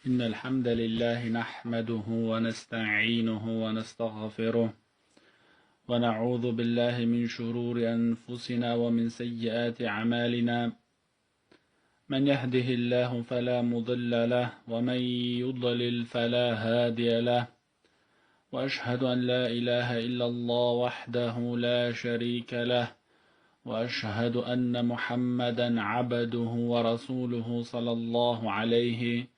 إن الحمد لله نحمده ونستعينه ونستغفره ونعوذ بالله من شرور أنفسنا ومن سيئات أعمالنا من يهده الله فلا مضل له ومن يضلل فلا هادي له وأشهد أن لا إله إلا الله وحده لا شريك له وأشهد أن محمدا عبده ورسوله صلى الله عليه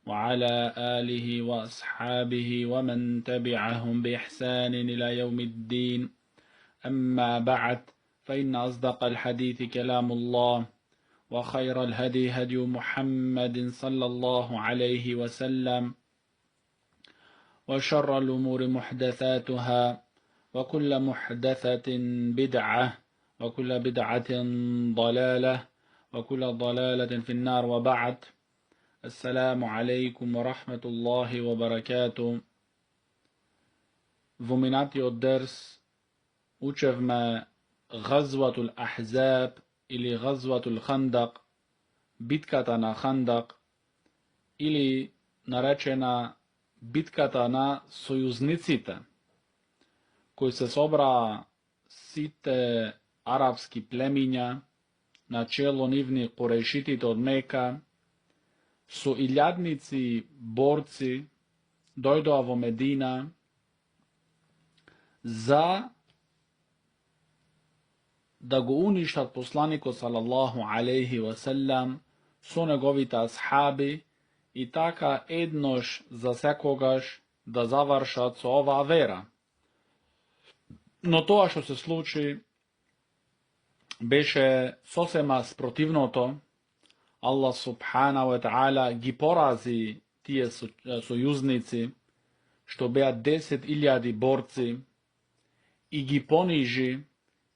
وعلى آله وأصحابه ومن تبعهم بإحسان إلى يوم الدين. أما بعد، فإن أصدق الحديث كلام الله، وخير الهدي هدي محمد صلى الله عليه وسلم، وشر الأمور محدثاتها، وكل محدثة بدعة، وكل بدعة ضلالة، وكل ضلالة في النار. وبعد، السلام عليكم ورحمة الله وبركاته. Воминати от дерс учевме Газватул Ахзаб или Газватул Хандак, битката на Хандак, или наречена битката на союзниците, кои се собра сите арапски племиња, на чело нивни Курешитите од Мека, со илјадници борци дојдоа во Медина за да го уништат посланикот салаллаху алейхи васелам со неговите асхаби и така еднош за секогаш да завршат со оваа вера. Но тоа што се случи беше сосема спротивното. Allah subhanahu wa ta'ala ги порази тие сојузници, што беа 10.000 борци, и ги понижи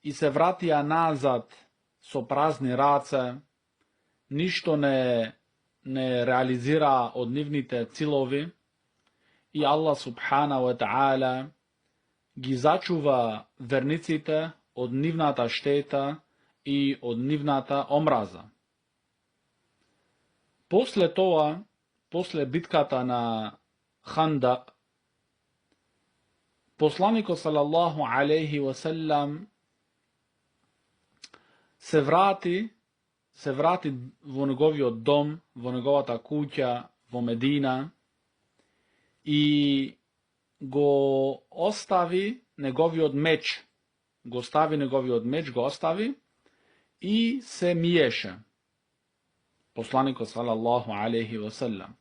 и се вратија назад со празни раце, ништо не реализира од нивните цилови, и Allah subhanahu wa ta'ala ги зачува верниците од нивната штета и од нивната омраза. После тоа, после битката на Хандак, посланикот салаллаху алейхи васелам се врати во неговиот дом, во неговата куќа во Медина, и го остави неговиот меч, и се миеше. Посланикот салаллаху алейхи васелам.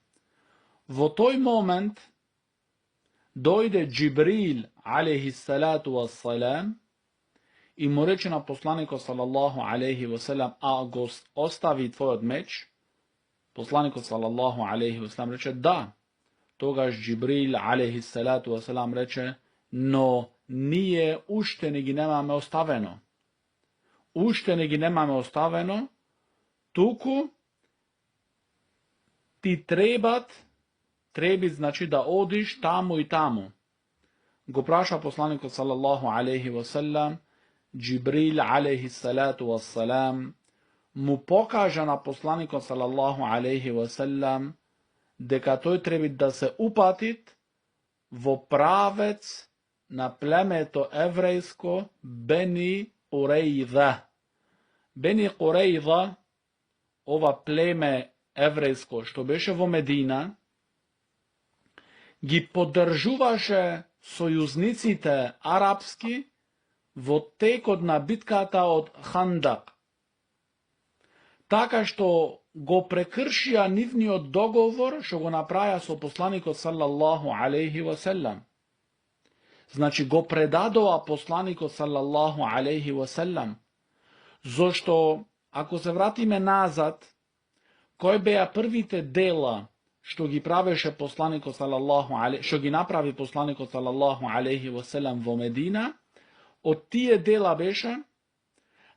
Во тој момент дојде Џибрил алейхи салату вассалам и му рече на посланикот салаллаху алейхи васелам: а го остави твојот меч? Посланикот салаллаху алейхи васелам рече: да. Тогаш Џибрил алейхи салату вассалам рече: но ние уште не ги немаме оставено. Туку ти треби значи да одиш таму и таму. Го праша посланикот салаллаху алейхи васелам, Џибрил алейхи салату вассалам му покажа на посланикот салаллаху алейхи васелам дека тој треби да се упатит во правец на племето еврејско Бени Курејза. Бени Курејза, ова племе еврејско што беше во Медина, ги поддржуваше сојузниците арапски во текот на битката од Хандак, така што го прекршија нивниот договор што го направија со посланикот салаллаху алейхи васелам. Значи го предадоа посланикот салаллаху алейхи васелам, зашто ако се вратиме назад, кои беа првите дела што ги направи посланикот салаллаху алейхи васелам во Медина? Од тие дела беше: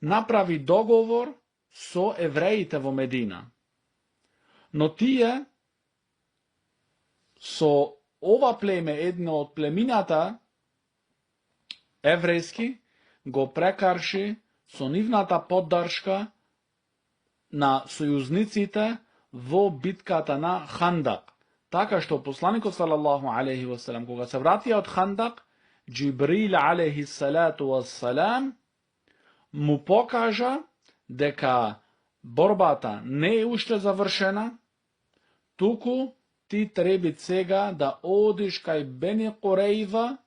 направи договор со евреите во Медина. Но тие со ова племе, едно од племината еврејски, го прекарши со нивната поддршка на сојузниците во битката на Хандак. Така што посланикот салаллаху алейхи ва салам кога се вратија од Хандак, Джибрил алейхи салату ва салам му покажа дека борбата не е уште завршена, туку ти треба сега да одиш кај Бени Курейза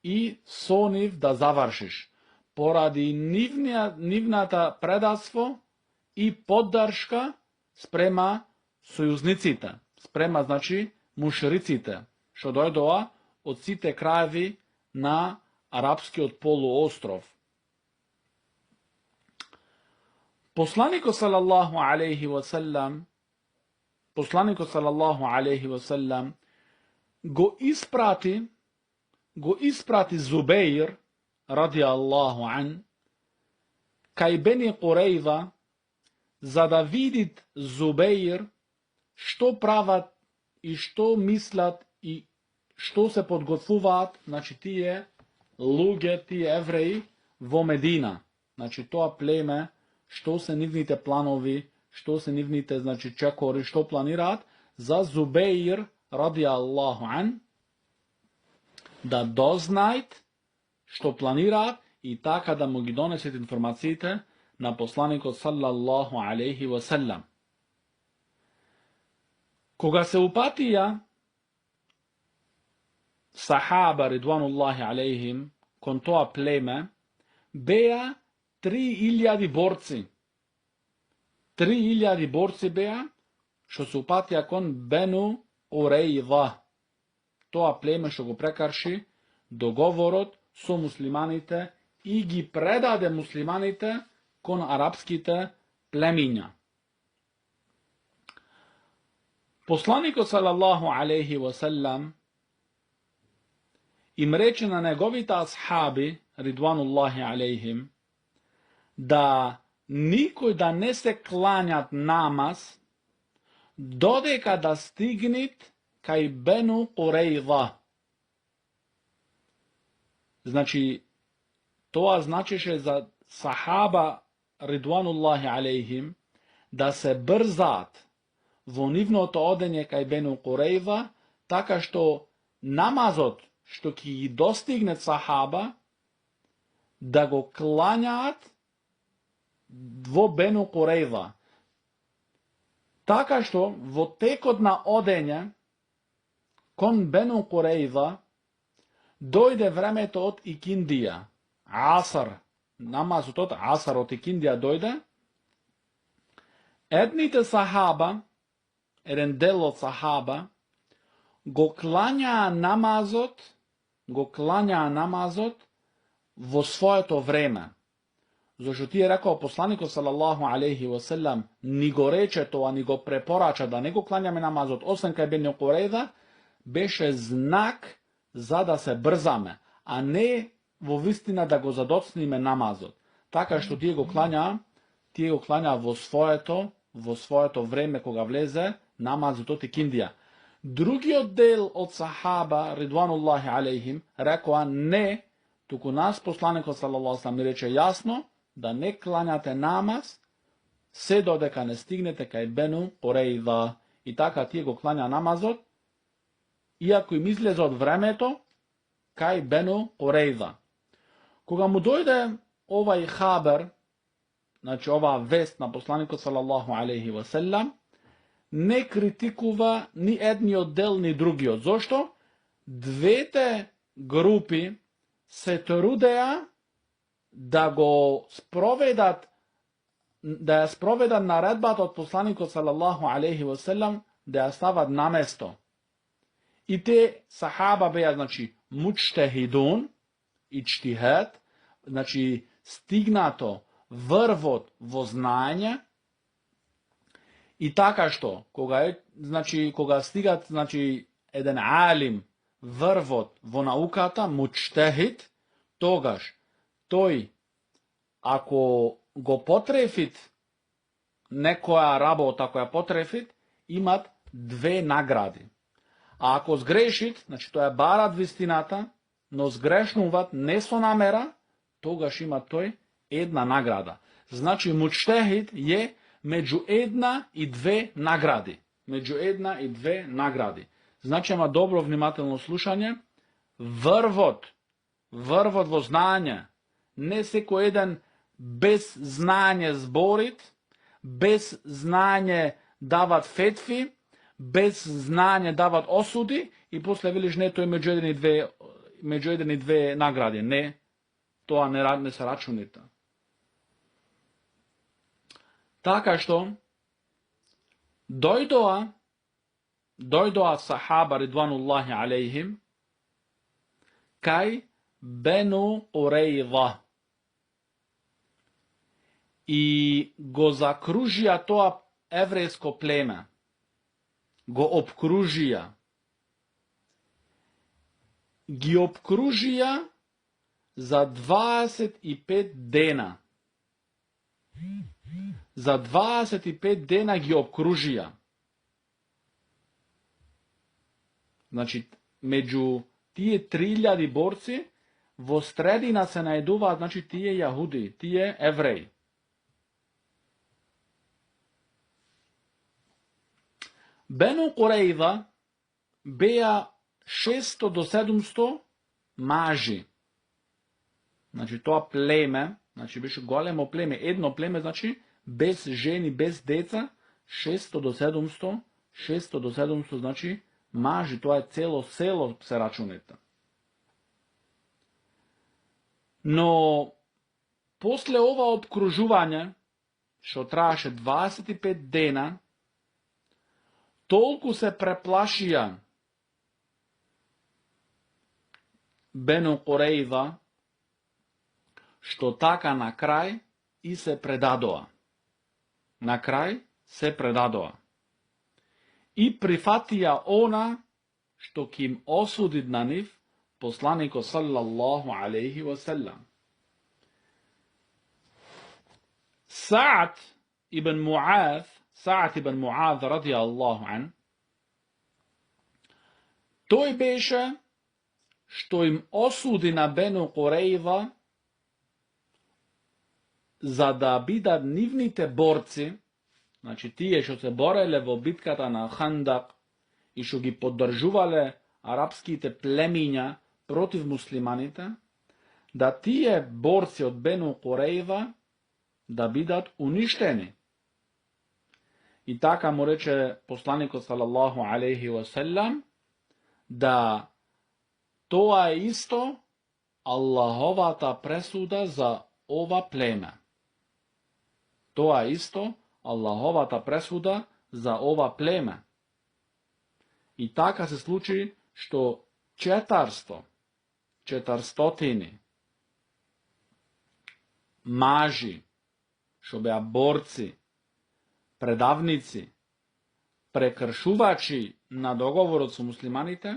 и со нив да завршиш, поради нивната предавство и поддршка спрема сојузниците, спрема, значи, мушриците, што дојдоа од сите краеви на арапскиот полуостров. Посланикот салаллаху алейхи ва салам го испрати Зубеир ради Аллаху ан кај Бени Курейза, за да видит Зубеир што прават и што мислат и што се подготвуваат, значи тие луѓе, тие евреи во Медина, значи тоа племе, што се нивните планови, што се нивните, значи, чекори, што планираат за Зубеир ради Аллаху ан да дознајт што планираат и така да му ги донесет информациите на посланикот салаллаху алейхи ва салам. Кога се упатија сахаба ридвануллахи алейхим кон тоа племе, беа 3000 борци. 3000 борци беа што се упатија кон Бену Курейза. Тоа племе што го прекарши договорот со муслиманите и ги предаде муслиманите кон арапските племиња. Посланикот салаллаху алейхи ва салам им рече на неговите асхаби ридвануллахи алейхим да никој да не се кланјат намаз додека да стигнет кај Бену Курейза. Значи, тоа значеше за сахаба ридвануллахи алейхим да се брзаат во нивното одење кај Бену Курейза, така што намазот што ќе ги достигне сахаба да го клањаат во Бену Курейза. Така што во текот на одење кон Бену Курейза дојде времето од икиндија, асар, намазот од асар од икиндија дојде. Едните сахаба, еден дел од сахаба, го клањаа намазот во своето време. Зашто тие рекол посланикот салаллаху алейхи ва салам ни го рече тоа, ни го препорача да не го клањаме намазот освен кај Бени Курейза, беше знак за да се брзаме, а не во вистина да го задоцниме намазот. Така што тие го клањаа во своето време кога влезе намазот од икиндија. Другиот дел од сахаба ридвануллахи алейхим рекоа не, туку нас посланикот салаллаху алейхи ва салам ни рече јасно да не клањате намаз се додека не стигнете кај Бену Курейза. И така тие го клања намазот иако им излезе од времето кај Бену Курейза. Кога му дојде овај хабер, значи оваа вест на посланикот салаллаху алейхи ва салам, не критикува ни едниот дел ни другиот. Зошто? Двете групи се трудеа да го спроведат, да ја спроведат наредбата од посланикот салаллаху алейхи ва салам да ја стават на место. И те сахаба беа, значи, муджтехидун, иджтихад, значи, стигнато врвот во знаење, и така што, кога стигат, значи, еден алим врвот во науката, муджтехид, тогаш, тој, ако го потрефит некоја работа која потрефит, имат две награди. А ако сгрешит, значи тоа е барат вистината, но сгрешнуват не со намера, тогаш има тој една награда. Значи муджтехид е меѓу една и две награди. među jedna i dve nagradi. Znači, ima dobro vнимателно slušanje. Vrvot vo znanje. Ne seko jedan bez znanje zborit, bez znanje davat fetvi, bez znanje davat osudi i posle veliš ne, to je među jedan i dve nagrade. Ne, to ne se računita. Така što dojdoa sahaba ridvanullahi alejhim kaj Benu Qurejza i go zakružija to evrejsko pleme, go obkružija, gi obkružija za 25 dena. Za 25 dena gi obkružija. Znači, među tije 3000 borci, vo sredina se najduva, znači tije Jahudi, tije Evrej. Benu Qurejza beja 600 do 700 maži. Znači, to pleme, znači biše golemo pleme, jedno pleme, znači bez ženi, bez deca, 600 do 700, znači maži, to je celo selo se računeta. No, posle ova obkružuvanja, što traše 25 dena, toliko se preplašija Benu Qurejza, što taka na kraj i se predadoa. Na kraj se predadoa. I prifatija ona što kim osudi na njih poslaniko sallallahu alaihi wa sallam. Sa'd ibn Mu'adh radijallahu an, to je beše što im osudi na Benu Qurejza za da bidat nivnite borci, znači tije što se borele vo bitkata na Handak i što gi podržuvale arapskite pleminja protiv muslimanita, da tije borci od Benu Qurejza da bidat uništeni. I taka mu reče poslaniku sallallahu alaihi wa sallam, da to je isto Allahova ta presuda za ova pleme. To je isto Allahova ta presuda za ova pleme. I taka se sluči što 400 maži, što beja borci, predavnici, prekršuvači na dogovoru su muslimanite,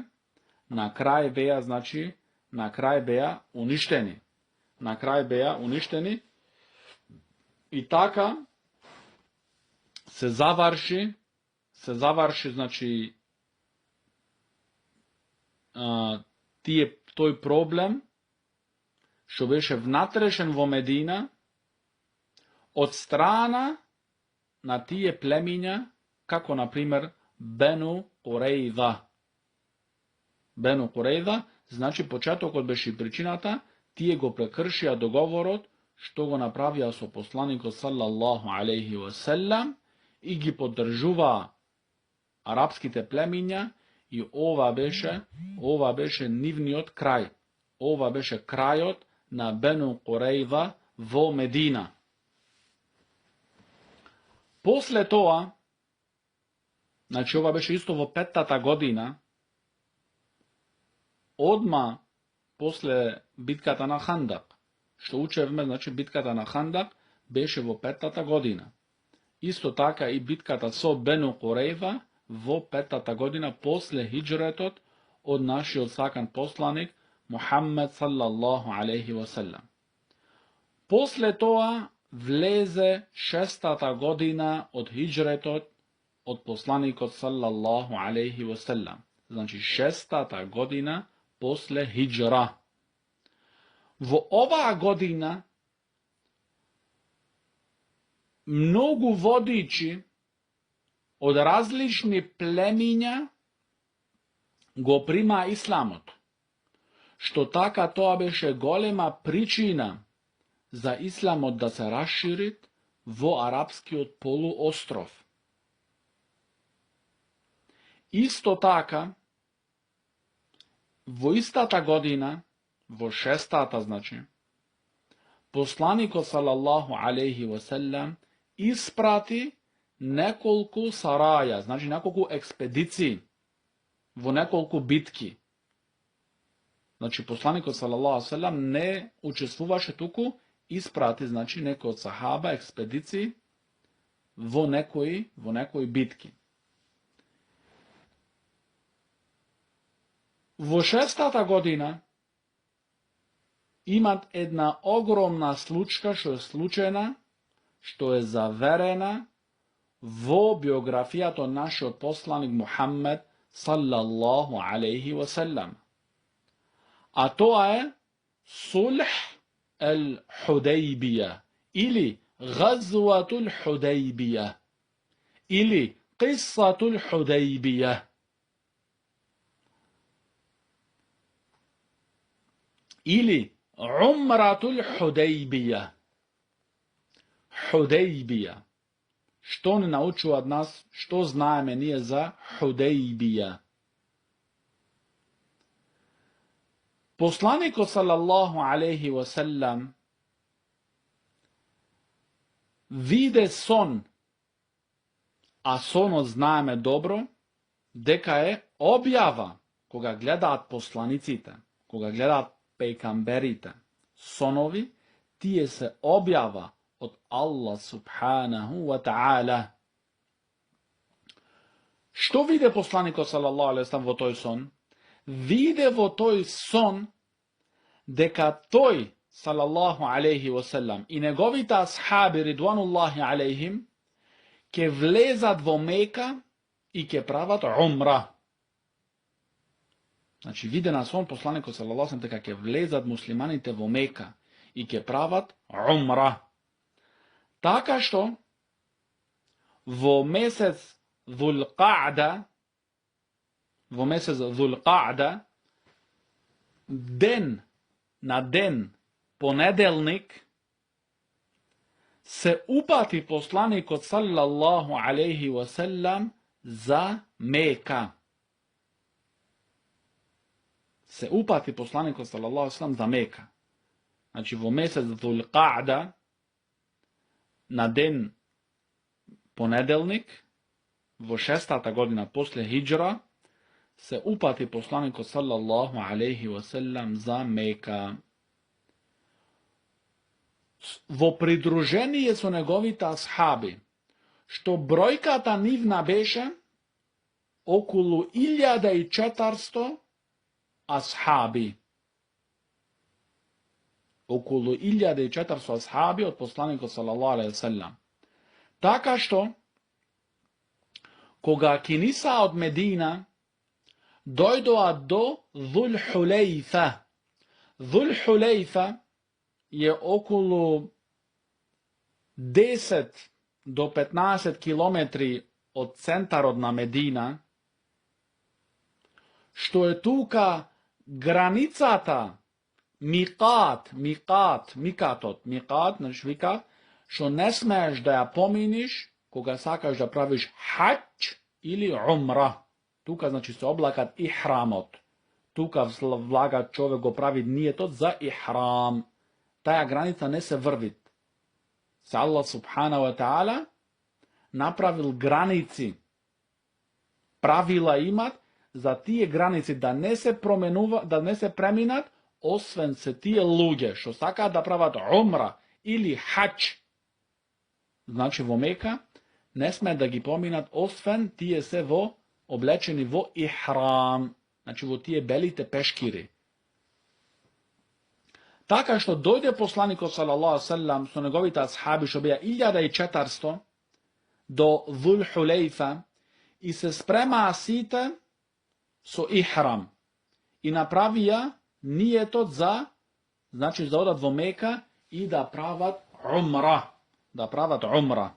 na kraj beja, znači, na kraj beja uništeni. Na kraj beja uništeni. I taka se završi, znači, toj problem, što beše vnatrešen vo Medina, od strana na tije pleminja, kako, na primjer, Benu Qurejza. Benu Qurejza, znači početok od beši pričinata, tije go prekršija dogovorot, što go napravija so poslaniko sallallahu alaihi wa sallam i gi podržuva arapskite pleminja i ova beše nivniot kraj. Ova beše krajot na Benu Qurejza vo Medina. Posle toga, znači ova beše isto vo 5. godina, odma posle bitkata na Handak, što učevme, znači bitkata na Handak, beše vo 5. godina. Isto taka i bitkata so Benu Qurejza vo 5. godina posle hidžretot od naši odsakan poslanik Muhammed sallallahu alaihi wa sallam. Posle toga vleze 6. godina od hidžretot od poslanika sallallahu alaihi wa sallam. Znači 6. godina posle hidžra. Vo ova godina mnogu vodiči od različnih pleminja go prima islamot. Što taka to beše golema pričina za islamot da se raširit vo arapski od poluostrov. Isto taka, vo istata godina, vo šestata znači, poslaniko sallallahu alaihi wasallam isprati nekoliko saraja, znači nekoliko ekspediciji, vo nekoliko bitki. Znači poslaniko sallallahu alaihi wasallam ne učestvuvaše tuku isprati, znači neko od sahaba ekspediciji vo nekoj bitki. Vo šestata godina ima jedna ogromna slučka što je slučajna, što je zaverena vo biografija to našo poslanik Muhammed sallallahu alaihi wasallam. A to je sulh al-Hudaybiyah ili Gazwatul Hudaybiyah ili Qissatul Hudaybiyah. Ili Umratul Hudaybiyah. Hudaybiyah. Što ne nauču od nas, što znajeme nije za Hudaybiyah. Poslaniko sallallahu alaihi wasallam vide son, a son znajeme dobro, deka je objava koga gledat poslanicite, koga gledat pejkamberite, sonovi, tije se objava od Allah subhanahu wa ta'ala. Što vide poslaniko sallallahu alaihi wasallam vo toj son? Vide vo toj son deka toj sallallahu alaihi wasallam i njegovita ashabi ridwanullahi alaihim ke vlezat vo Meka i ke pravat umra. Znači vide na son poslaniko sallallahu alaihi wasallam deka ke vlezat muslimanite vo Meka i ke pravat umra. Taka što vo mesec Dhul Qa'da, na den ponedelnik, se upati poslanik od sallallahu alaihi wasallam za Meka. Se upati poslanik od sallallahu alaihi wasallam za Meka. Znači vo mesec Dhul Qa'da, na den ponedelnik, vo šestata godina posle hidžra, se upati poslaniko sallallahu alaihi wasallam za Meka. Vo pridruženije su njegovita ashabi, što brojkata nivna beše okolo 1400 ashabi. Okolo 1400 ashabi od poslanika sallallahu alaihi wasallam. Taka što, koga kinisa od Medina dojdoa do Dhul Hulejfa. Dhul Hulejfa je okolo 10 do 15 kilometri od centarodna Medina, što je tuka granicata miqat, znači vikat, što ne smiješ da ja pominiš, koga sakaš da praviš hač ili umra. Tuka znači se oblakat ihramot. Tuka vlagat čovjek go pravi nijetot za ihram. Taja granica ne se vrvit. Se Allah subhanahu wa ta'ala napravil granici. Pravila imat za tije granici da ne se preminat, osven se tije luge, što saka da pravat umra ili hač. Znači vo Meka, ne sme da gi pominat osven tije se vo oblečeni vo ihram, znači vo tije belite peškiri. Taka što dojde poslaniko sallallahu alaihi sallam su njegovita ashabi što bija 1400 do Dhul Hulejfa i se sprema site so ihram i napravija nijetot za, znači za odat vo Meka i da pravat umra.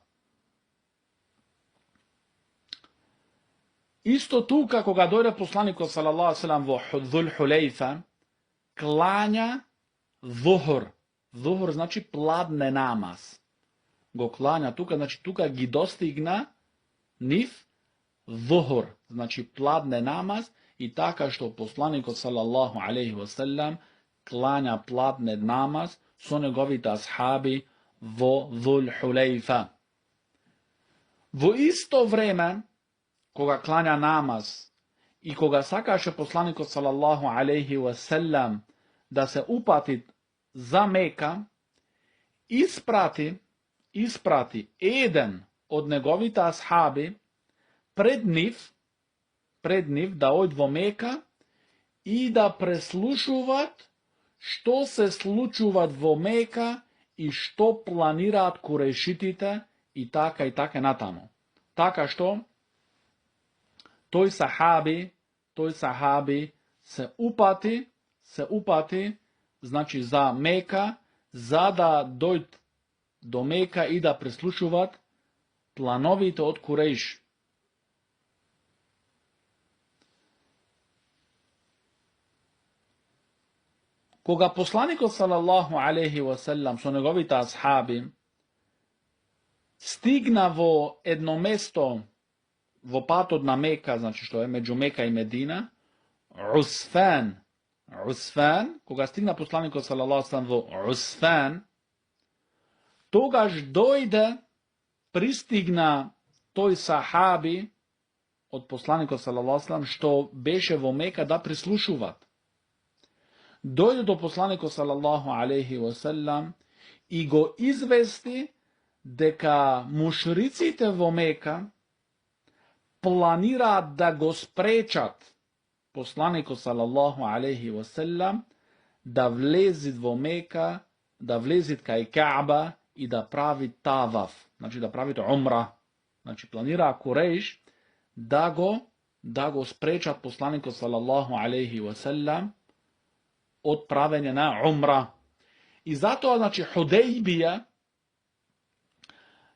Isto тука, кога дојде посланикот салаллаху алейхи ве селем во ذul Hulejfa, клања ظهر. ظهر значи пладне намаз. Го клања тука, значи тука ги достигна нив ظهر, значи пладне намаз, и така што посланикот салаллаху алейхи ве селем клања пладне намаз со неговите асхаби во ذul Hulejfa. Во исто време, кога клања намаз и кога сакаше посланикот салаллаху алейхи ве селем да се упати за Мека, испрати еден од неговите асхаби пред нив да ојд во Мека и да преслушуваат што се случуваат во Мека и што планираат курешитите и така натаму. Така што тој сахаби се упати, значи за Мека, за да дојд до Мека и да преслушуваат плановите од Курейш. Кога посланикот салаллаху алейхи ве селем со неговите асхаби стигна во едно место во патот на Мека, значи што е меѓу Мека и Медина, Усфан, кога стигна посланикот салаллаху алейхи ве селем во Усфан, тогаш пристигна тој сахаби од посланикот салаллаху алейхи ве селем што беше во Мека да прислушуваат. Дојде до посланикот салаллаху алейхи ве селем и го извести дека мушриците во Мека планираат да го спречат посланикот салаллаху алейхи ве селем да влезит во Мека, да влезит кај Каба и да прави таваф, значи да прави умра. Значи планира Курейш да го спречат посланикот салаллаху алейхи ве селем од правење на умра. И затоа, значи, Худејбија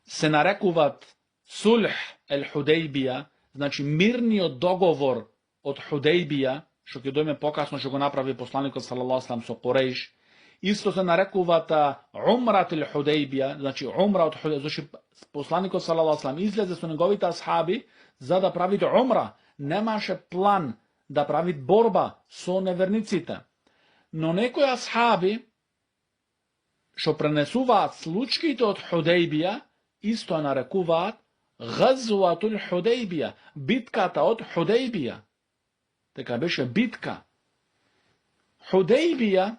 се нарекуваат Сулх ел Худејбија, значи мирниот договор од Худејбија, што ќе дојме покасно, што го направи посланикот салаллаху алейхи ве селем со Курейш. Исто се нарекуваат Умрат ел Худејбија, значи умра од Худејбија, зашто посланикот салаллаху алейхи ве селем излезе со неговите асхаби за да прави умра. Немаше план да прави борба со неверниците. Но некои асхаби што пренесуваат случаите од Худејбија, исто ја нарекуваат Газватул Худејбија, битката од Худејбија. Дека беше битка. Худејбија,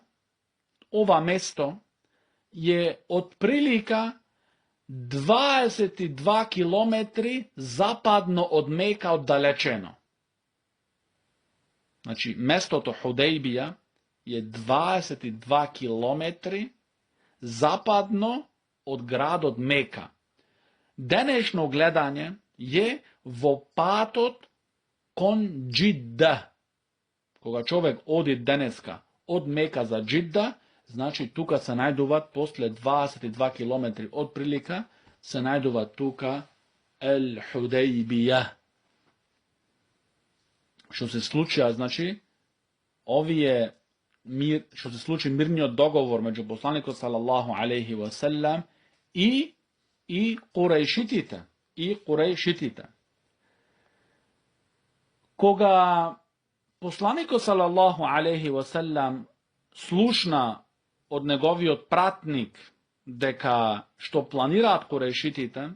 ова место, е отприлика 22 километри западно од Мека оддалечено. Значи, местото Худејбија е 22 километри западно од градот Мека. Денешно гледање е во патот кон Джидда. Кога човек оди денеска од Мека за Джидда, значи тука се најдуваат после 22 километри од прилика, се најдуваат тука Ел Худејбија. Што се случија, значи, што се случи мирниот договор меѓу посланикот салаллаху алейхи ве селем и Курейшитите. Кога посланикот салаллаху алейхи ве селем слушна од неговиот пратник дека што планираат Курейшитите,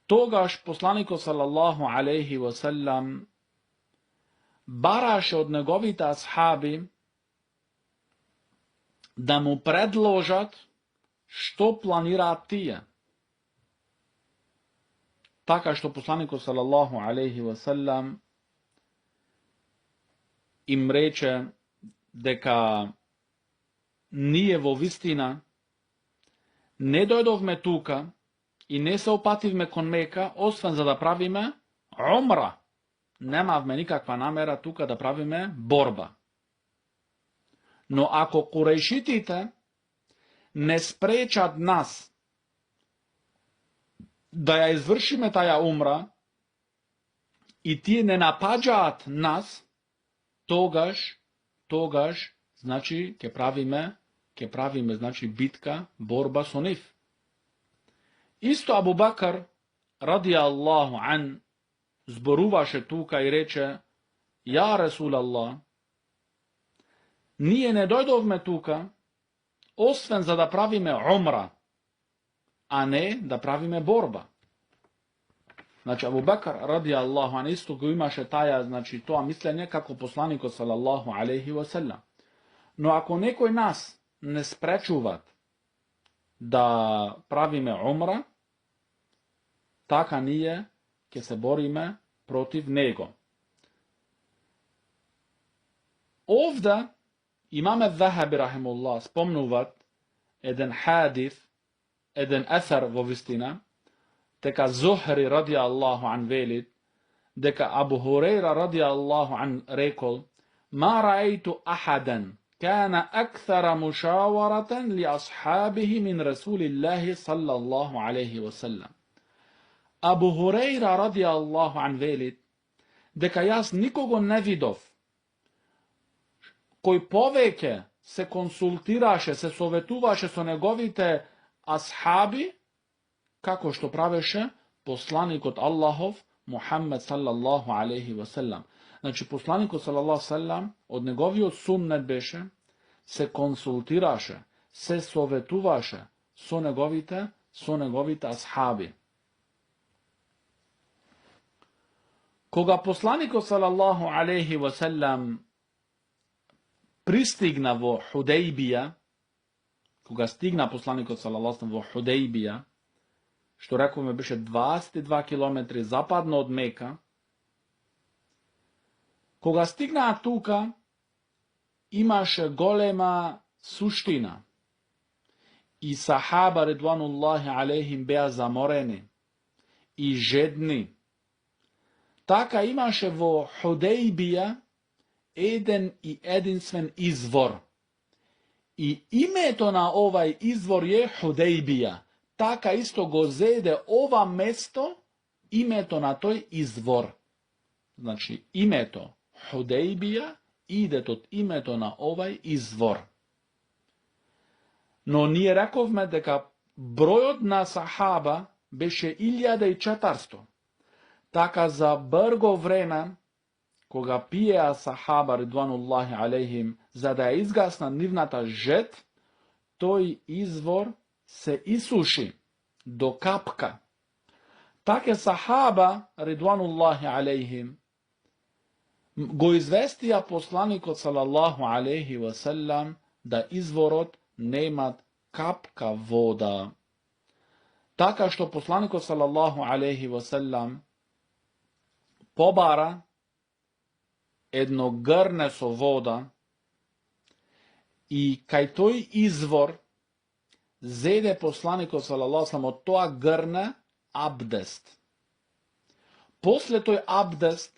тогаш посланикот салаллаху алейхи ве селем бараше од неговите асхаби да му предложат што планираат тие. Така што посланикот салаллаху алейхи ве селем им рече дека ние во вистина не дојдовме тука и не се опативме кон Мека, освен за да правиме умра. Немавме никаква намера тука да правиме борба. Но ако Курейшитите не спречат нас да ја извршиме таја умра, i ti ne napađat nas, togaš, znači, ke pravime, znači, bitka, borba so njih. Isto Abu Bakr, radijallahu an, zboruvaše tuka i reče, ja Rasulallah, nije ne dojdovme tuka, osven za da pravime umra, a ne da pravime borba. Znači, Abu Bakr, radijallahu an, isto ko imaše taja, znači, to mišljenje kako poslaniko, sallallahu alaihi wasallam. No, ako nekoj nas ne sprečuvat da pravime umra, taka nije, ke se borime protiv nego. Ovda imame Zahabi, rahimullah, spomnuvat eden hadith, eden eser vovistina, teka Zuhri radijallahu an velit, deka Abu Hurajra radijallahu an rekol, ma ra'aytu ahadan kana akthara mushawaratan li ashabihi min Rasulillahi sallallahu alaihi wasallam. Abu Hurajra radijallahu an velit, deka jas nikogo ne vidov, koji poveke se konsultiraše, se sovetuvaše so negovite ashabi, kako što praveše poslanik od Allahov, Muhammed sallallahu alaihi wasallam. Znači, poslanik od sallallahu sallam od njegovio sunnet beše, se konsultiraše, se sovetuvaše so negovite ashabi. Koga poslanik od sallallahu alaihi wasallam pristigna vo Hudejbija, koga stigna poslanik od sallallahu sallam vo Hudejbija, što rekao me biše 22 km zapadno od Meka, koga stigna tuka, imaše golema suština i sahaba redvanullahi alejhim bea zamoreni i žedni. Taka imaše vo Hudejbija eden i jedinstven izvor. I ime to na ovaj izvor je Hudejbija. Taka isto go zede ova mesto, ime to na toj izvor. Znači, ime to Hudejbija ide to ime to na ovaj izvor. No nije rekov me deka broj od na sahaba beše 1400. Taka za brgo vremena, koga pije sahaba ridvanullahi alejhim, za da je izgasna nivnata žet, toj izvor se isuši do kapka. Take sahaba ridvanullahi alejhim go izvestija poslanik od sallallahu alejhi wasallam da izvorot nemat kapka voda. Taka što poslanik od sallallahu alejhi wasallam pobara jedno grne so voda i kaj toj izvor zede poslaniko sallallahu alejhi od toa grne abdest. Posle toj abdest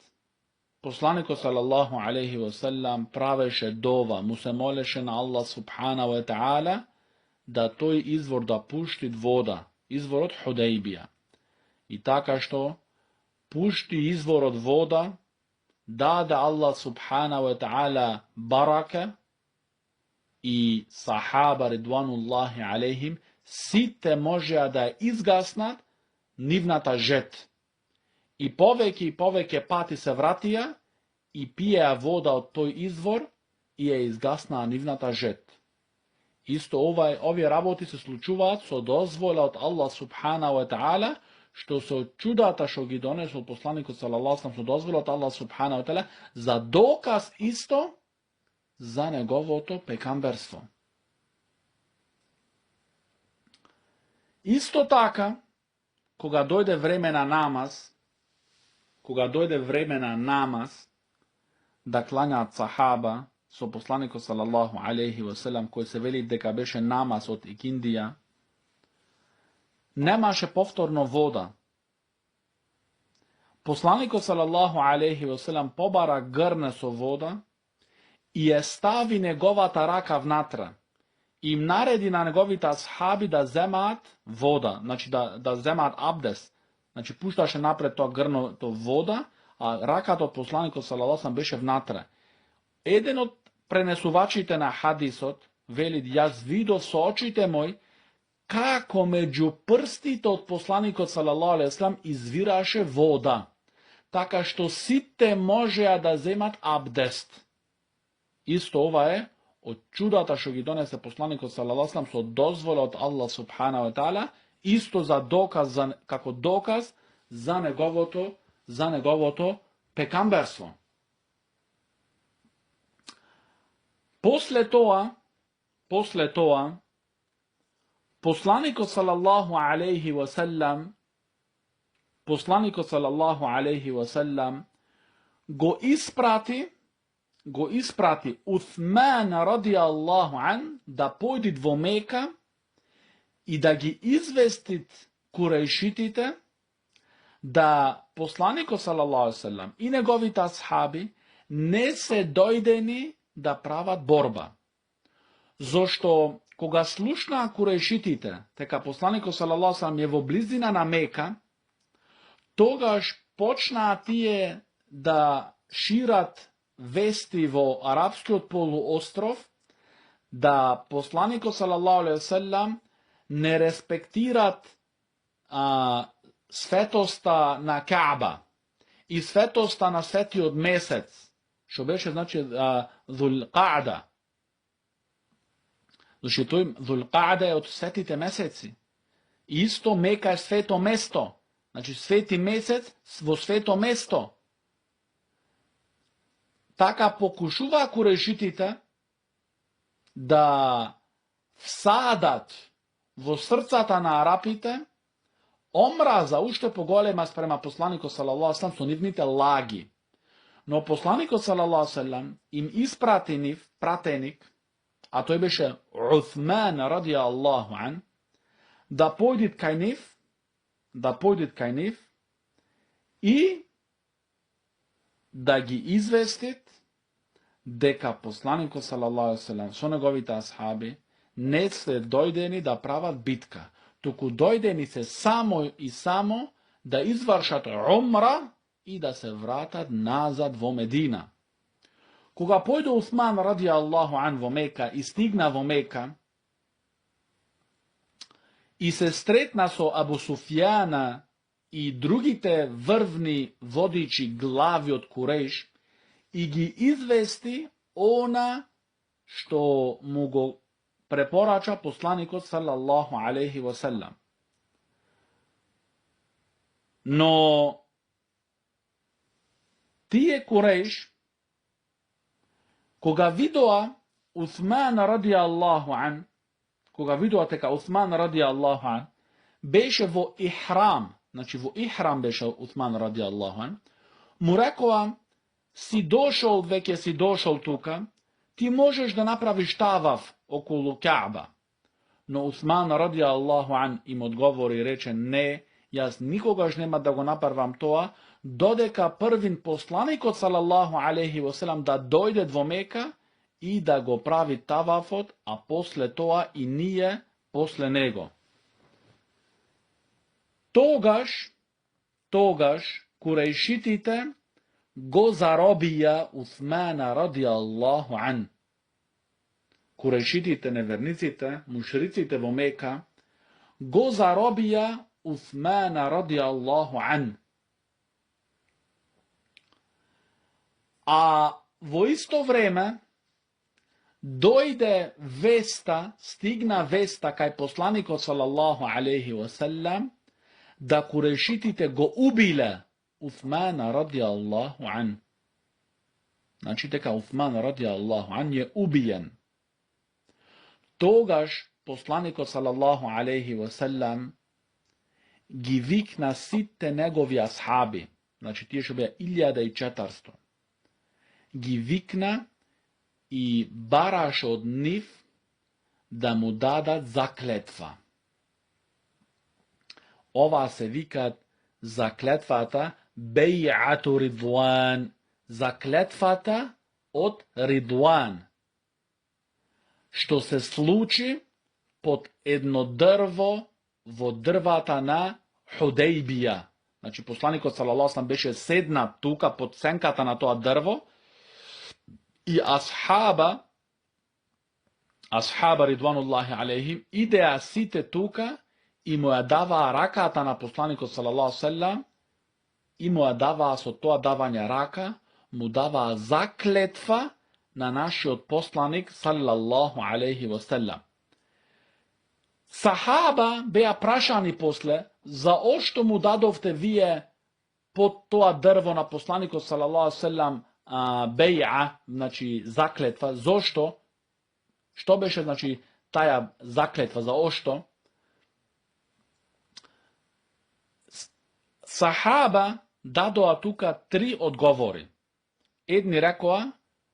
poslaniko sallallahu alejhi wasallam praveše dova, mu se moleše na Allah subhanahu wa ta'ala da toj izvor da pušti voda, izvor od Hudejbija. I taka što pušti izvor od voda, da Allah subhanahu wa ta'ala baraka i sahaba ridvanullahi alejhim site može da izgasnat nivnata žet. I poveke pati se vratija i pije voda od toj izvor i je izgasna nivnata žet. Isto ovi raboti se slučuvat so dozvola od Allah subhanahu wa ta'ala, što se od čudata što gi donesu od poslaniku sallallahu alejhi ve sellem su dozvola od Allah subhanahu wa ta'ala za dokaz isto za njegovo to pekamberstvo. Isto taka, koga dojde vremena namaz, da klanja sahaba so poslaniku sallallahu alejhi ve sellem koji se veli deka beše namaz od ikindija, nemaše povtorno voda. Poslaniko sallallahu alejhi ve sellem pobara grne so voda i je stavi njegovata raka vnatra. I naredi na njegovita ashabi da zemat voda, znači da zemat abdes. Znači puštaše napred to grno to voda, а раката од посланикот салаллаху алейхи веселем беше внатре. Еден од пренесувачите на хадисот вели: јас видов со очите мои како меѓу прстите од посланикот салаллаху алейхи веселем извираше вода, така што сите можеа да земат абдест. Исто ова е од чудата што ги донесе посланикот салаллаху алейхи веселем со дозвола од Аллах субханаху ва таала, исто за доказ, како доказ за неговото пекамберство. После тоа, посланикот салаллаху алейхи ва селам го испрати Уthman радијаллаху ан да појдит во Мека и да ги известит курејшитите да посланикот салаллаху алейхи ва селам и неговите асхаби не се дојдени да прават борба. Зошто кога слушнаа курејшитите дека посланикот салаллаху алейхи ва селам е во близина на Мека, тогаш почнаа тие да шират вести во арапскиот полуостров да посланикот салаллаху алейхи ва селам не респектират светоста на Кааба и светоста на светиот месец, што беше значи Зулқаада. Зашто тој Зулқаада е од светите месеци. И исто Мека е свето место. Значи свети месец во свето место. Така покушуваа курејшитите да всадат во срцата на арапите омраза уште поголема спрема посланикот салаллаху алейхи ва селем со нивните лаги. Но посланикот салаллаху алейхи ва селем им испрати пратеник, а тој беше Уthman радијаллаху ан, да појдит кај нив и да ги известит дека посланикот салаллаху алейхи ва селем со неговите асхаби не се дојдени да прават битка, туку дојдени се само и само да извршат умра и да се вратат назад во Медина. Кога појде Усман радијаллаху ан во Мека и стигна во Мека и се стретна со Абу Суфјана и другите врвни водичи глави од Курејш и ги извести она што му го препорача посланикот салаллаху алейхи ва селам. Но тие Курејш кога видоа Усман радијаллаху ан, кога видоа дека Усман радијаллаху ан беше во ихрам, значи во ихрам беше Усман радијаллаху ан, му рекоа: си дошол тука, ти можеш да направиш таваф околу Кааба. Но Усман радијаллаху ан им одговори и рече: не, јас никогаш нема да го направам тоа, додека првин посланикот салаллаху алейхи ва селам да дојде во Мека и да го прави тавафот, а после тоа и ние после него. Тогаш курејшитите го заробија Усмана радијаллаху ан. Курејшитите, неверниците, мушриците во Мека го заробија Усмана радијаллаху ан. А во исто време стигна веста кај посланикот салаллаху алейхи ва селам да курејшитите го убиле Усмана радијаллаху ан. Значи дека Усман радијаллаху ан е убиен. Тогаш посланикот салаллаху алейхи ва селам ги викна сите негови асхаби, значи тие што беа 1400. Ги викна и бараше од нив да му дадат заклетва. Ова се викат заклетвата бејату Ридван, заклетвата од Ридван, што се случи под едно дрво во дрвата на Худејбија. Значи посланикот салаллаху алейхи ва саллем беше седнат тука под сенката на тоа дрво и асхаба ридвануллахи алейхим идеа сите тука и му ја даваа раката на посланикот салаллаху алейхи ва саллем и му ја даваа со тоа давање рака, му даваа заклетва на нашиот посланик салаллаху алейхи ва саллем. Сахаба беа прашани после, заошто му дадовте вие под тоа дрво на посланикот салаллаху алейхи ва саллем беја, значи заклетва, зошто? Што беше, значи, таја заклетва, заошто? Сахаба дадоа тука 3 одговори. Едни рекоа,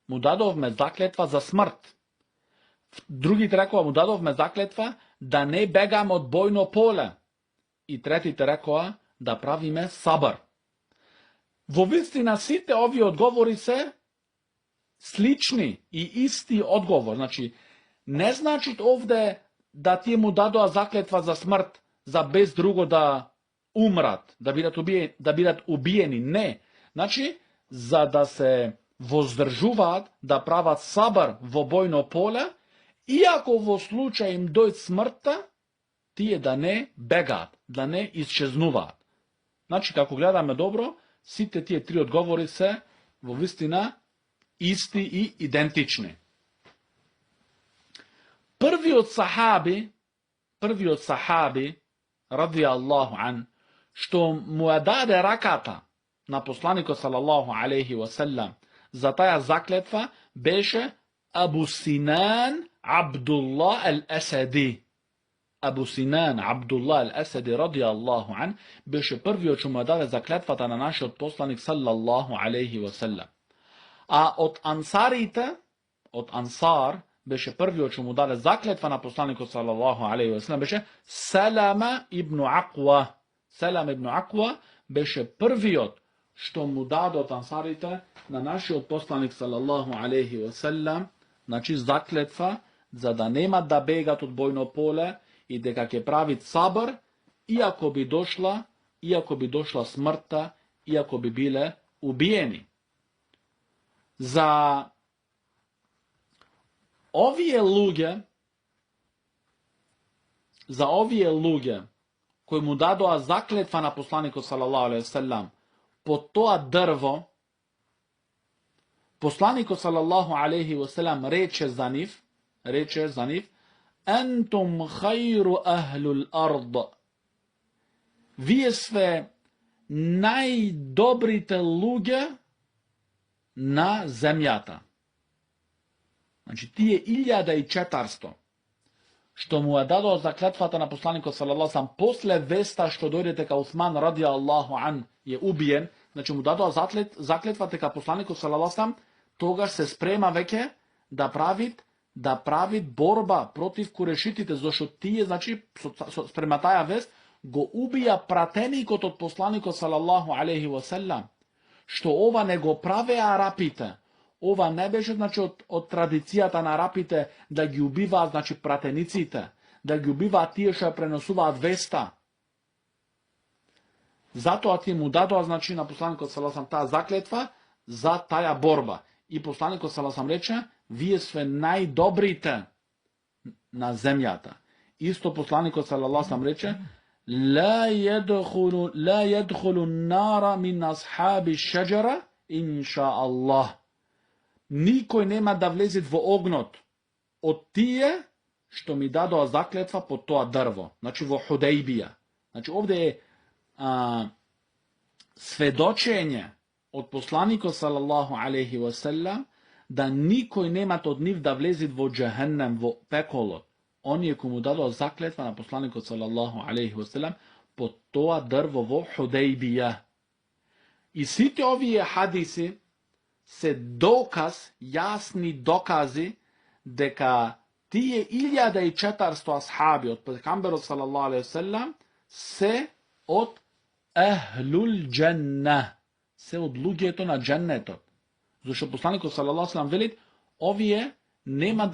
му дадовме заклетва за смрт. Другите рекоа, му дадовме заклетва да не бегаме од бојно поле. И третите рекоа, да правиме сабар. Во вистина сите овие одговори се слични и исти одговор. Значи, не значи овде да тие му дадоа заклетва за смрт, за без друго да умрат, да бидат убиени. Не. Значи, за да се воздржуваат, да прават сабар во бојно поле, иако во случај им дојде смртта, тие да не бегаат, да не исчезнуваат. Значи, како гледаме добро, сите тие 3 одговори се во вистина исти и идентични. Првиот сахаби, ради Аллаху ан, што му ја даде раката на посланикот салаллаху алейхи ва саллем за таја заклетва, беше Абу Синан Абдуллах ал-Асади. Абу Синан Абдуллах ал-Асади ради Аллаху ан беше првиот што му ја даде заклетвата на нашиот посланик салаллаху алейхи ва саллем. А од ансарите, од ансар, беше првиот што му даде заклетва на посланикот салаллаху алейхи ва саллем, беше Салама ибн Аква. Салам ибн Аква беше првиот што му даде од ансарите на нашиот посланик салаллаху алейхи ва саллем, значи заклетва за да нема да бегат од бојно поле и дека ќе правит сабар, иако би дошла смртта, иако би биле убиени. За овие луѓе кои му дадоа заклетва на посланикот салаллаху алейхи ва саллем под тоа дрво, посланикот салаллаху алейхи ва саллем рече за нив, Ентум хајру ахлул ард. Вие све најдобрите луѓе на земјата. Значи, тие 1400 што му ја дадоа заклетвата на посланикот салаллаху алейхи ва саллем после веста што дојде дека Усман ради Аллаху ан е убиен, значи му дадоа заклетва дека посланикот салаллаху алейхи ва саллем тогаш се спрема веќе да прави борба против курешитите, зашто тие, значи, спрема таја вест, го убија пратеникот од посланикот салаллаху алейхи ва саллем, што ова не го правеа арапите. Ова не беше, значи, од традицијата на арапите да ги убиваат, значи, пратениците, да ги убиваат тие што ја преносуваат веста. Затоа тие му дадоа, значи, на посланикот салаллаху алейхи ва саллем таа заклетва за таја борба. И посланикот салаллаху алейхи ва саллем рече, вие све најдобрите на земјата. Исто посланикот салаллаху алейхи ва саллем рече, لا يدخل النار من أصحاب الشجرة إن شاء الله. Никој нема да влезе во огнот од тие што ми дадоа заклетва под тоа дрво. Значи во Худејбија. Значи овде е сведочење од посланикот салаллаху алейхи ва саллем да никој нема од нив да влезе во џехеннем, во пеколот. Оние кои му дадоа заклетва на посланикот салаллаху алейхи ва саллем под тоа дрво во Худејбија. И сите овие хадиси се доказ, јасни докази дека тие 1400 асхаби од пегамберот салаллаху алейхи ва саллем се од ахлул џенна, се од луѓето на џеннетот. Зашто посланикот салаллаху алейхи ва саллем вели, овие нема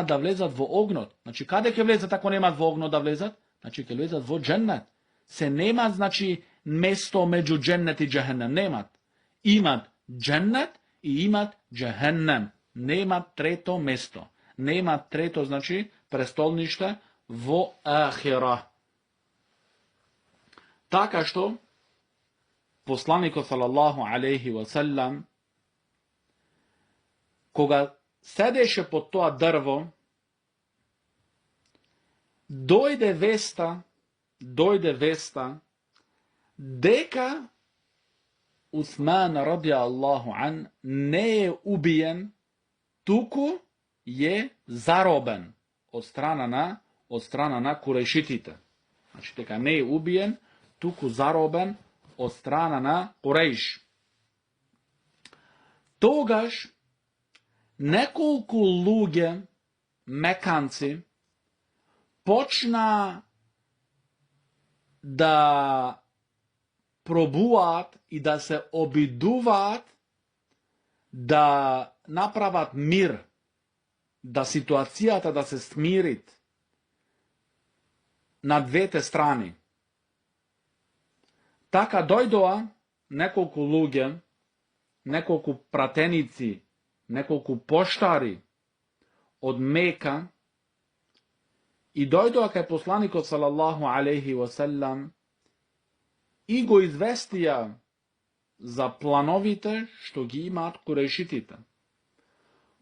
да влезат во огнот. Значи, каде ќе влезат ако немат во огнот да влезат? Значи, ќе влезат во џеннет. Се нема, значи, mesto među džennet i džehennem. Nemat. Imat džennet i imat džehennem. Nema treto mesto. Nema treto, znači, prestolnište vo ahira. Така što poslanik sallallahu alejhi ve sellem koga sedeše pod toa drvo, dojde vesta дека Uthman radijallahu an ne je ubijen, tuku je zaroben od strana na Kurejšitite. Znači, дека ne je ubijen, tuku zaroben od strana na Kurejš. Тогаш неколку луѓе, меканци, почна да пробуваат и да се обидуваат да направат мир, да ситуацијата да се смирит на двете страни. Така дојдоа неколку луѓе, неколку пратеници, неколку поштари од Мека и дојдоа кај посланикот салаллаху алейхи ва селам и го известија за плановите што ги имаат Курејшитите.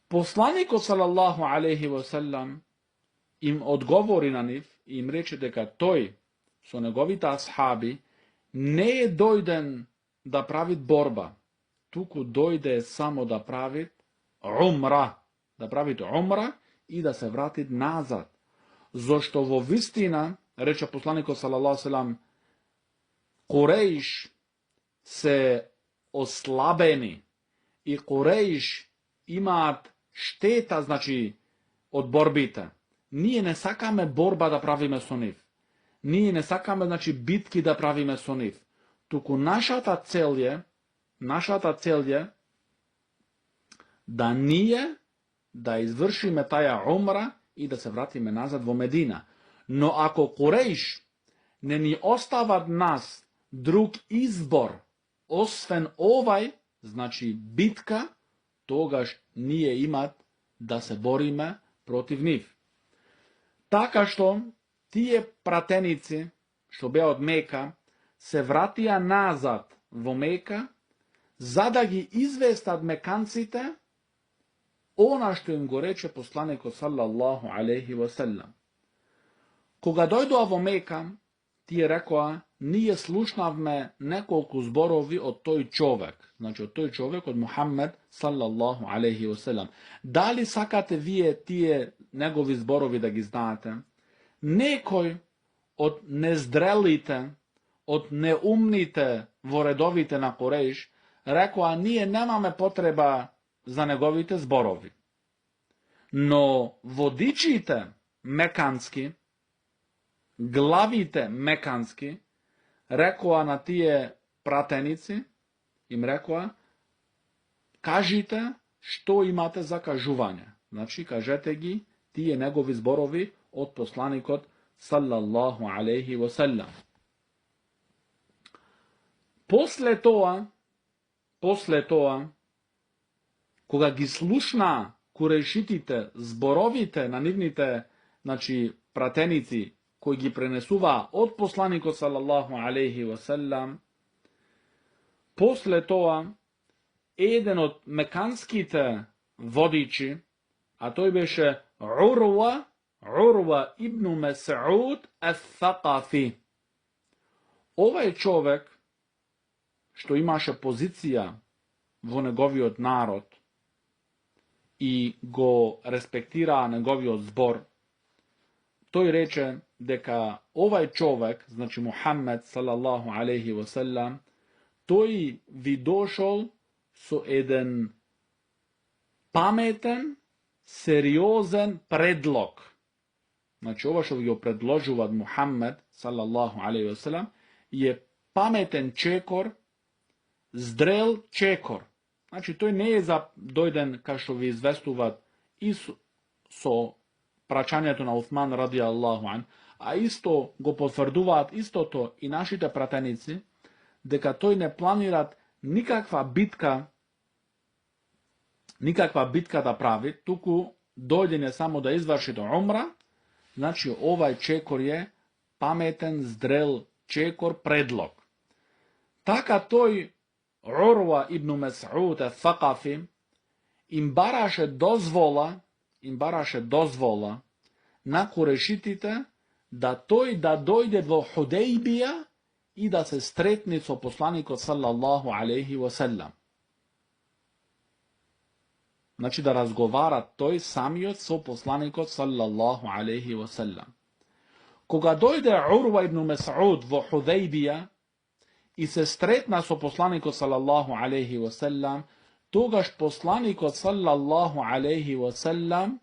Посланикот салаллаху алейхи ва селам им одговори на нив и им рече дека тој со неговите асхаби не е дојден да прави борба, туку дојде само да прави умра, и да се врати назад. Зошто во вистина, рече посланикот салаллаху селам, Курејш се ослабени и Курејш имаат штета, значи, од борбите. Ние не сакаме борба да правиме со нив. Ние не сакаме, значи, битки да правиме со нив. Туку нашата цел е да ние да извршиме таја умра и да се вратиме назад во Медина. Но ако Курејш не ни остават нас друг избор, освен овај, значи битка, тогаш ние имат да се бориме против нив. Така што тие пратеници, што беа од Мека, се вратија назад во Мека, за да ги известат меканците она што им го рече посланикот салаллаху алейхи ва селем. Кога дојдоа во Мека, тие рекоа, ние слушнавме неколку зборови од тој човек, значи од тој човек, од Мухаммед салаллаху алейхи ва селем. Дали сакате вие тие негови зборови да ги знаете? Некој од нездрелите, од неумните во редовите на Курејш, рекоа, ние немаме потреба за неговите зборови. Но водичите мекански, главите мекански, рекоа на тие пратеници, им рекоа, кажите што имате за кажување. Значи, кажете ги тие негови зборови од посланикот салаллаху алейхи ва селем. После тоа, кога ги слушна Курејшитите зборовите на нивните, значи, пратеници, кои ги пренесува од посланикот салаллаху алейхи ва селем, после тоа, еден од меканските водичи, а тој беше Урва ибн Мас'уд ас-Сақафи. Овај човек, што имаше позиција во неговиот народ и го респектираа неговиот збор, тој рече дека овај човек, значи Мухаммед салаллаху алейхи ва селем, тој ви дошол со еден паметен, сериозен предлог. Значи, ова што ви го предложуваат Мухаммед салаллаху алейхи ва селем е паметен чекор, здрел чекор. Значи, тој не е за дојден, кај што ви известуваат и со праќањето на Уthman радијаллаху ан, а исто го потврдуваат истото и нашите пратеници, дека тој не планира никаква битка да прави, туку дојде само да изврши умра, значи овај чекор е паметен, здрел чекор, предлог. Така тој Урва ибн Мес'уд ел-Thaqafi им бараше дозвола на курешитите да тој да дојде во Худејбија и да се стретне со посланикот салаллаху алейхи ва селам. Значи да разговара тој самиот со посланикот салаллаху алейхи ва селам. Кога дојде Урва ибн Мес'уд во Худејбија и се стретна со посланикот салаллаху алейхи ва селам, тогаш посланикот салаллаху алейхи ва селам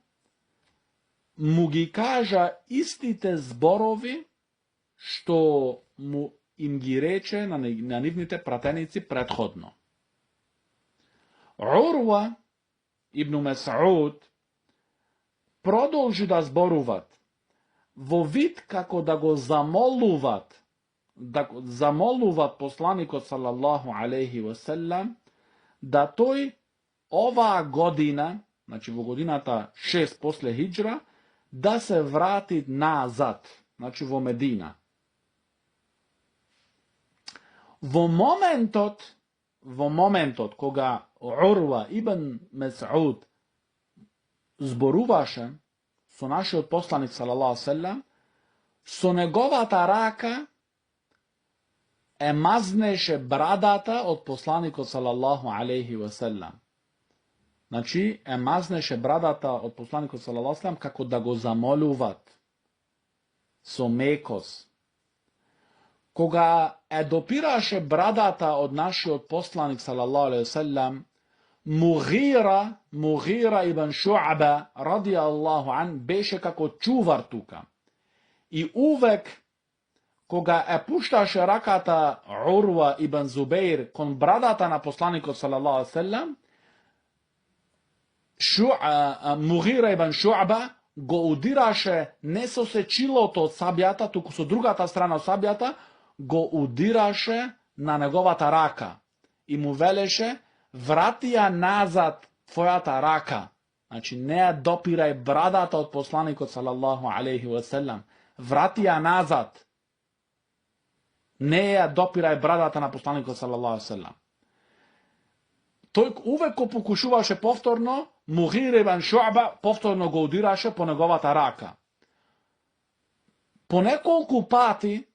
му ги кажа истите зборови што му им ги рече на нивните пратеници претходно. Урва ибн Мес'уд продолжи да зборуват во вид како да го замолуват посланикот салаллаху алейхи ва селам да тој оваа година, значи во годината 6 после хиджра, да се врати назад, значи во Медина. Во моментот кога Урва ибн Мес'уд зборуваше со нашиот посланик салаллаху селам, со неговата рака е мазнеше брадата од посланикот салаллаху алейхи ва селам. Значи, е мазнеше брадата од посланикот салаллаху алейхи ва селам како да го замолуват со мекост. Кога е допираше брадата од нашиот посланик салаллаху алейхи ва селам, Мугира ибн Шу'ба радијаллаху ан беше како чувар тука. И увек кога е пушташе раката Урва ибн Зубейр кон брадата на посланикот салаллаху алейхи ва селам, Мугира ибн Шу'ба го удираше не со сечилото од сабјата, туку со другата страна од сабјата, го удираше на неговата рака и му велеше: врати ја назад твојата рака. Значи не ја допирај брадата од посланикот салаллаху алейхи ва селам. Врати ја назад. Не ја допирај брадата на посланикот салаллаху алейхи ва селам. Тој увек го покушуваше повторно, Мугир ибн Шу'ба повторно го удираше по неговата рака. По неколку пати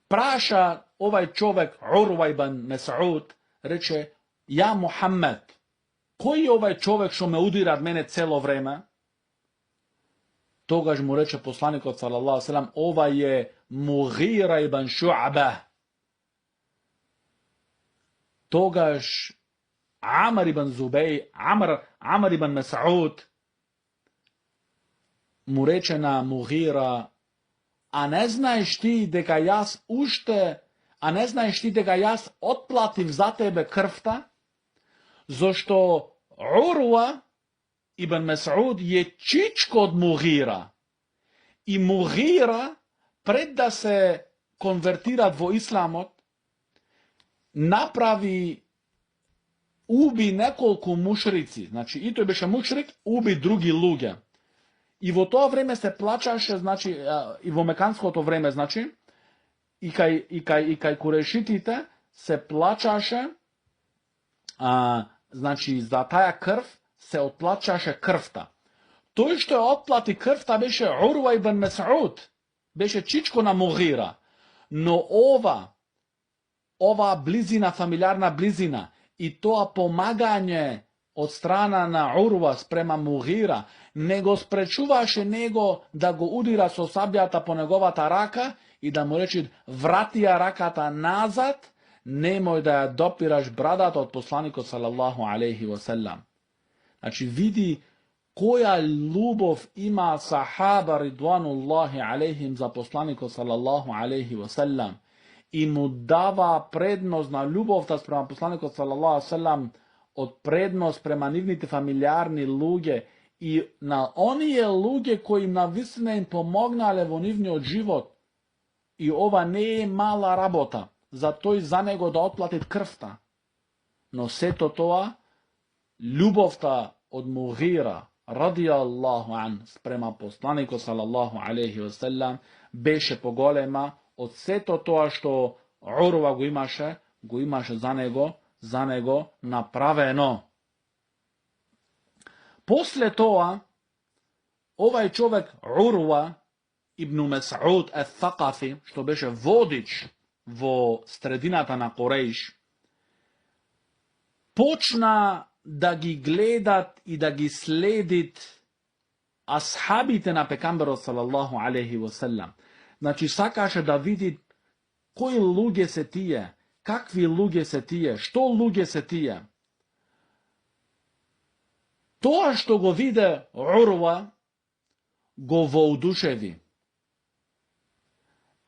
праша овај човек Урва ибн Мес'уд, рече: ја Мухаммед, кој е овај човек што ме удира мене цело време? Тогаш му рече посланикот салаллаху алейхи ва селам: овај е Мугира ибн Шу'ба. Тогаш Амр ибн Мес'уд му рече на Мугира: а не знаеш ти дека јас отплатив за тебе крвта, зашто Урва ибн Мес'уд е чичко од Мугира. И Мугира, пред да се конвертират во исламот, уби неколку мушрици, значи и тој беше мушрик, уби други луѓе. И во тоа време се плачаше, значи, и во меканското време, значи, и кај курешитите се плачаше, значи, за таја крв се отплачаше крвта. Тој што ја отплати крвта беше Урва ибн Мес'уд, беше чичко на Мугира. Но ова близина, фамилиарна близина, и тоа помагање од страна на Урва спрема Мугира не го спречуваше него да го удира со сабјата по неговата рака и да му рече: врати ја раката назад, немој да ја допираш брадата од посланикот салаллаху алейхи ва селам. Значи види која љубов има сахаба ридвануллахи алейхим за посланикот салаллаху алейхи ва селам и му дава предност на љубовта спрема посланикот салаллаху алейхи ва селам од предност према нивните фамилиарни луѓе и на оние луѓе кои навистина им помогнале во нивниот живот И ова не е мала работа, за тој за него да отплатит крвта. Но сето тоа, љубовта од Мугира, радијаллаху ан, спрема посланикот салаллаху алейхи васелам, беше поголема од сето тоа што Урва го имаше за него направено. После тоа, овај човек Урва ибн Мес'уд ел-Thaqafi, што беше водич во средината на Курејш, почна да ги гледат и да ги следит асхабите на пекамберот салаллаху алейхи васелам. Значи сакаше да види кои луѓе се тие, какви луѓе се тие, што луѓе се тие. Тоа што го виде Урва го воодушеви.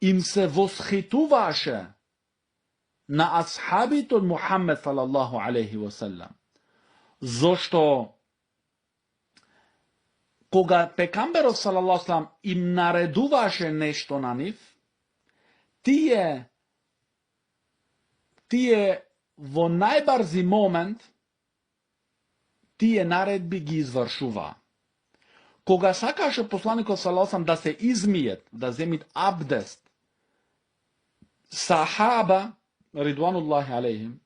Им се восхитуваше на асхабите од Мухаммед салаллаху алейхи васелам. Зошто кога пекамберот салаллаху алейхи васелам им наредуваше нешто на нив, тие во најбрзи момент тие наредби ги извршува. Кога сакаше посланикот салаллаху алейхи васелам да се измиет, да земит абдест, сахаба ридвануллахи алейхим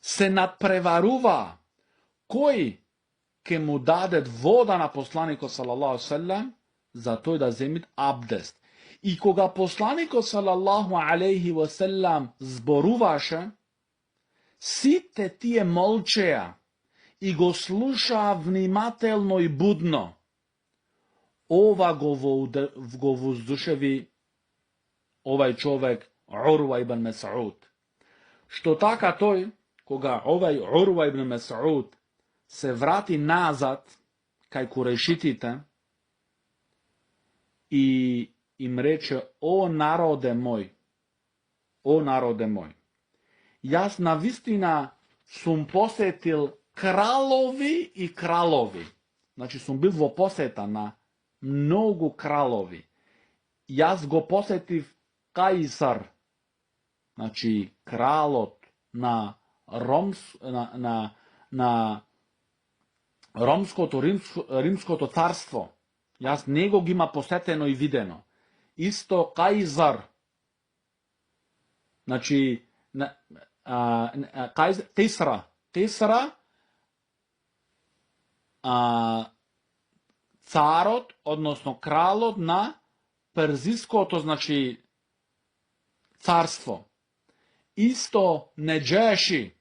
се надпреварува кој ќе му дадет вода на посланикот салаллаху алейхи васелам за тој да земит абдест. И кога посланикот салаллаху алейхи васелам зборуваше, сите тие молчеа и го слушаа внимателно и будно. Ова го воздушеви овај човек Урва ибн Мес'уд. Што така тој, кога овај Урва ибн Мес'уд се врати назад кај курешитите и им рече: о народе мој, јас навистина сум посетил кралови и кралови. Значи сум бил во посета на многу кралови. Јас го посетив Кајсар, значи кралот на римското царство. Јас него ги има посетено и видено. Исто Кајзар, значи Кисра, царот, односно кралот на перзиското, значи царство. Исто Неџеши,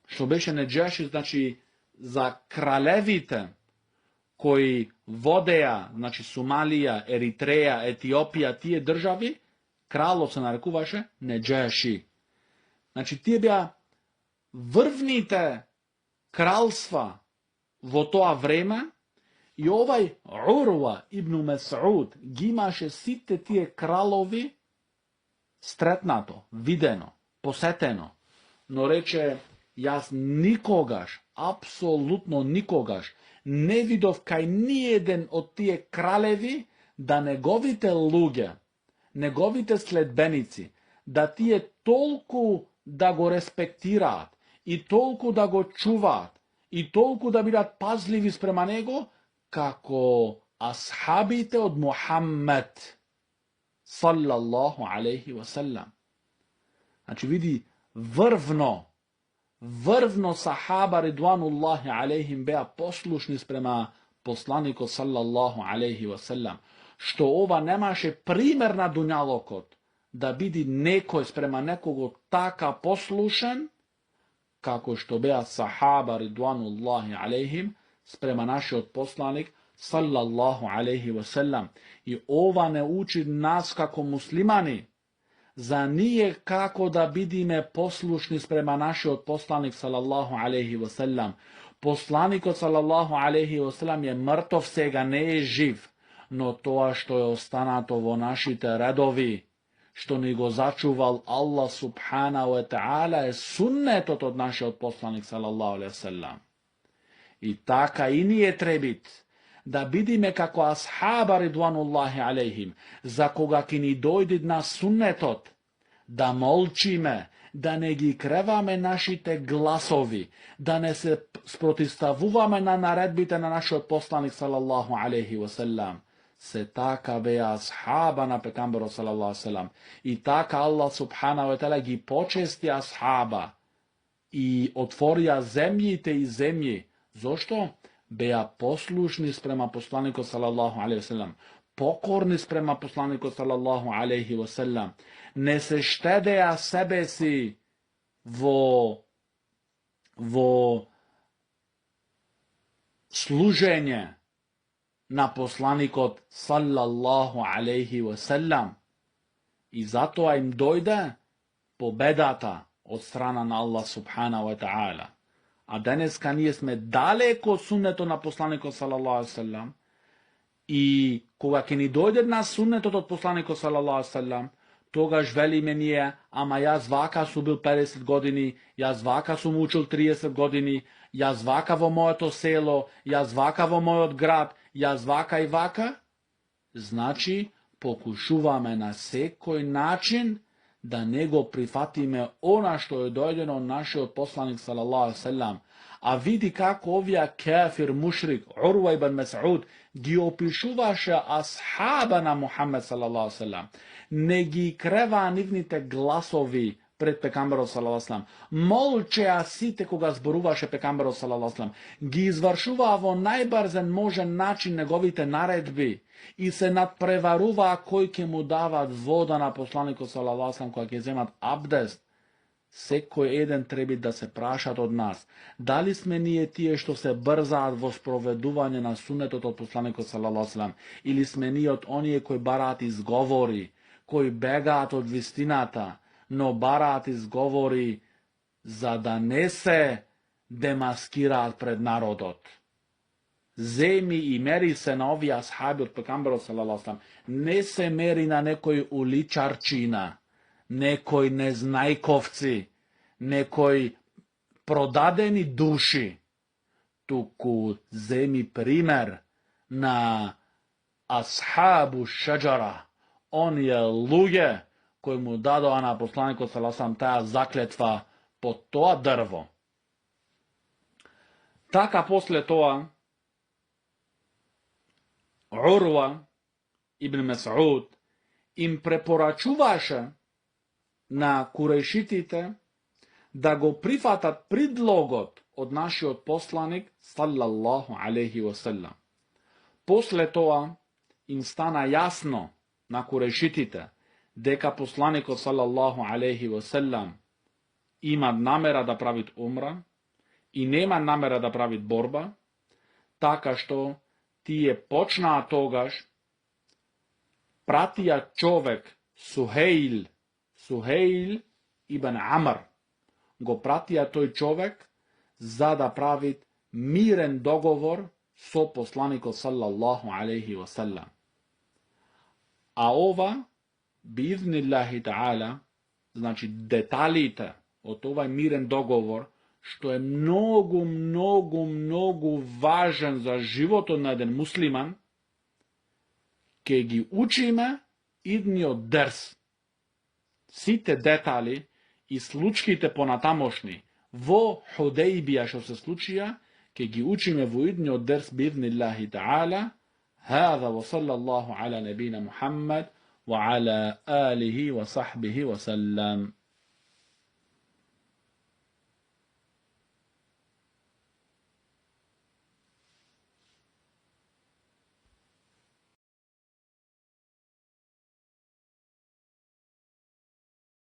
што беше Неџеши, значи за кралевите кои водеа, значи Сомалија, Еритреја, Етиопија, тие држави, кралот се нарекуваше Неџеши. Значи тие беа врвните кралства во тоа време и овај Урва ибн Мес'уд ги имаше сите тие кралови стретнато, видено, посетено, но рече: јас никогаш, апсолутно никогаш, не видов кај ниеден од тие кралеви да неговите луѓе, неговите следбеници, да тие толку да го респектираат и толку да го чуваат и толку да бидат пазливи спрема него, како асхабите од Мухаммед саллаллаху алейхи васелам. Значи види, врвно сахаба ридвануллахи алейхим беа послушни спрема посланикот саллаллаху алейхи васелам, што ова немаше пример на дуњалокот да биде некој спрема некого така послушен, како што беа сахаба ридвануллахи алейхим спрема нашиот посланик саллаллаху алейхи васелам. И ова не учи нас како муслимани за ние како да бидиме послушни спрема нашиот посланик салаллаху алейхи васелам. Посланикот салаллаху алейхи васелам е мртов сега, не е жив, но тоа што е останато во нашите редови, што ни го зачувал Аллах субхана ва таала, е суннетот од нашиот посланик салаллаху алейхи васелам. И така и ние требит da vidime kako ashaba ridvanullahi alejhim, za koga kini dojdid na sunnetot, da molčime, da ne gi krevame našite glasovi, da ne se sprotistavuvame na naredbite na našoj poslanik sallallahu alaihi wasallam, se taka beja ashaba na pekamberu sallallahu alaihi wasallam, i taka Allah subhanahu wa ta'ala gi počesti ashaba i otvorija zemlji te i zemlji. Zašto? Beja poslušni sprema poslaniku sallallahu alaihi wasallam, pokorni sprema poslaniku sallallahu alaihi wasallam, ne se štedeja sebe si vo služenje na poslanikot sallallahu alaihi wasallam, i zato im dojde pobedata od strana na Allah subhanahu wa ta'ala. A daneska nije sme daleko sunneto na poslaniku sallallahu alaihi wasallam, i koga ke ni dojde na sunnetot od poslaniku sallallahu alaihi wasallam, togaž veli menije, ama ja zvaka su bil 50 godini, ja zvaka su učil 30 godini, ja zvaka vo moje to selo, ja zvaka vo moj grad, ja zvaka i vaka. Znači, pokušuvame na sekoj način da nego prihvatime ona što je dojdeno našoj poslanik sallallahu alaihi wasallam. A vidi kako ovija kafir mušrik Urwa ibn Mas'ud gi opišuvaše ashaba na Muhammed sallallahu alaihi wasallam. Ne gi kreva nignite glasovi pred pekamberom sallallahu alaihi wasallam. Molče asite koga zboruvaše pekamberom sallallahu alaihi wasallam. Gi izvršuva vo najbarzen možen način negovite naredbi i se nadprevaruva koji ke mu davat voda na poslaniku sallallahu alaihi wasallam, koja ke zemat abdest. Sekoj jedan trebi da se prašat od nas. Da li sme nije tije što se brzat vo sproveduvanje na sunnetot od poslanika sallallahu alaihi wasallam, ili sme nije od onije koji barat izgovori, koji begat od vistinata, no barat izgovori za da ne se demaskirat pred narodot. Zemi i meri se na ovi ashabi od pekamberu sallallahu alaihi wasallam, ne se meri na nekoj uličarčina, nekoj neznajkovci, nekoj prodadeni duši, tuku zemi primer na ashabu šeđara. On je luje koji mu dado na poslaniku sallallahu alaihi wasallam taja zakletva po toa drvo. Taka posle toa Urwa ibn Mas'ud im preporačuvaše na kurejšitite da go prihvatat predlogot od naši od poslanik sallallahu alaihi wasallam. Posle toa im stana jasno na kurejšitite deka poslanik sallallahu alaihi wasallam ima namera da pravit umra i nema namera da pravit borba, taka što ti je počna togaš pratija čovek Suheil ibn Amr, go pratija toj čovek za da pravit miren dogovor so poslanikom sallallahu alaihi wasallam. A ova, biiznillahi ta'ala, znači detaljite od ovaj miren dogovor, što je mnogo važan za život od jedan musliman, ke gi učime idnio ders. Site detalji i slučkite po natamošni vo Hudejbija što se slučija, ke gi učime vo idnio ders biiznillahi ta'ala. هذا وصلى الله على نبينا محمد وعلى آله وصحبه وسلم.